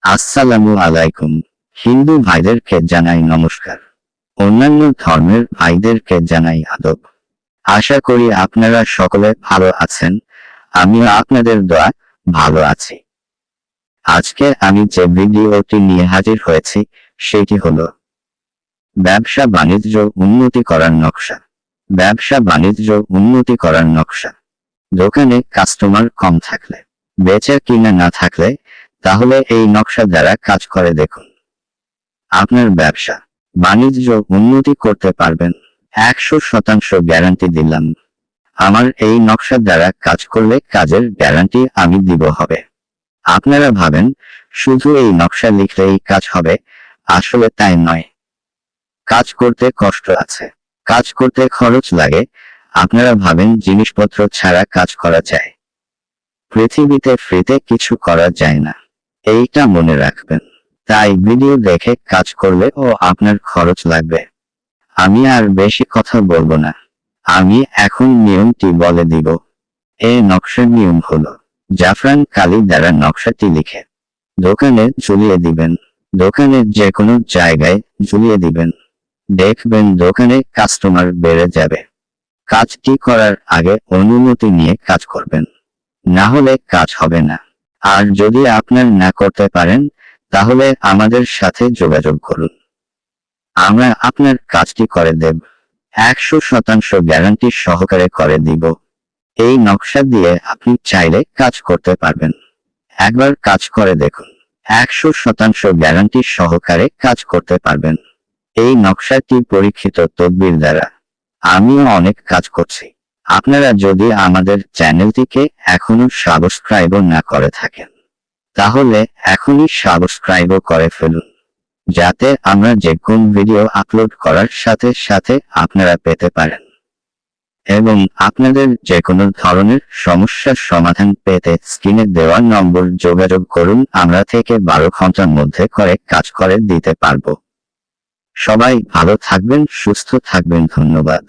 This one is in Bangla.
আসসালামু আলাইকুম। হিন্দু ভাইদেরকে জানাই নমস্কার। অন্যান্য ধর্মের ভাইদেরকে জানাই আদব। আশা করি আপনারা সকলে ভালো আছেন। আমিও আপনাদের দোয়া ভালো আছি। আজকে আমি যে ভিডিওটি নিয়ে হাজির হয়েছি সেটি হলো ব্যবসা বাণিজ্য উন্নতি করার নকশা। ব্যবসা বাণিজ্য উন্নতি করার নকশা। দোকানে কাস্টমার কম থাকলে, বেচা কিনা না থাকলে, তাহলে এই নকশা দ্বারা কাজ করে দেখুন। আপনার ব্যবসা বাণিজ্য উন্নতি করতে পারবেন, 100% গ্যারান্টি দিলাম। আমার এই নকশা দ্বারা কাজ করলে কাজের গ্যারান্টি আমি দিব হবে। আপনারা ভাবেন শুধু এই নকশা লিখলেই কাজ হবে, আসলে তাই নয়। কাজ করতে কষ্ট আছে, কাজ করতে খরচ লাগে। আপনারা ভাবেন জিনিসপত্র ছাড়া কাজ করা যায়। পৃথিবীতে ফ্রিতে কিছু করা যায় না, এইটা মনে রাখবেন। তাই ভিডিও দেখে কাজ করলে আপনার খরচ লাগবে। আমি আর বেশি কথা বলবো না, আমি এখন নিয়মটি বলে দিব। নকশার নিয়ম হলো, জাফরান কালি দ্বারা নকশাটি লিখে দোকানে ঝুলিয়ে দিবেন। দোকানের যে কোনো জায়গায় ঝুলিয়ে দিবেন। দেখবেন দোকানে কাস্টমার বেড়ে যাবে। কাজটি করার আগে অনুমতি নিয়ে কাজ করবেন, না হলে কাজ হবে না। আর যদি আপনার না করতে পারেন, তাহলে আমাদের সাথে যোগাযোগ করুন, আমরা আপনার কাজটি করে দেব। 100% গ্যারান্টি সহকারে করে দিব। এই নকশা দিয়ে আপনি চাইলে কাজ করতে পারবেন। একবার কাজ করে দেখুন, 100% গ্যারান্টি সহকারে কাজ করতে পারবেন। এই নকশাটি পরীক্ষিত তদবির দ্বারা। আমিও অনেক কাজ করছি। আপনারা যদি আমাদের চ্যানেলটিকে এখনো সাবস্ক্রাইব না করে থাকেন, তাহলে এখনই সাবস্ক্রাইব করে ফেলুন, যাতে আমরা যে কোন ভিডিও আপলোড করার সাথে সাথে আপনারা পেতে পারেন। এবং আপনাদের যে কোনো ধরনের সমস্যার সমাধান পেতে স্ক্রিনে দেওয়া নম্বর যোগাযোগ করুন। আমরা থেকে 12 ঘন্টার মধ্যে করে কাজ করে দিতে পারবো। সবাই ভালো থাকবেন, সুস্থ থাকবেন। ধন্যবাদ।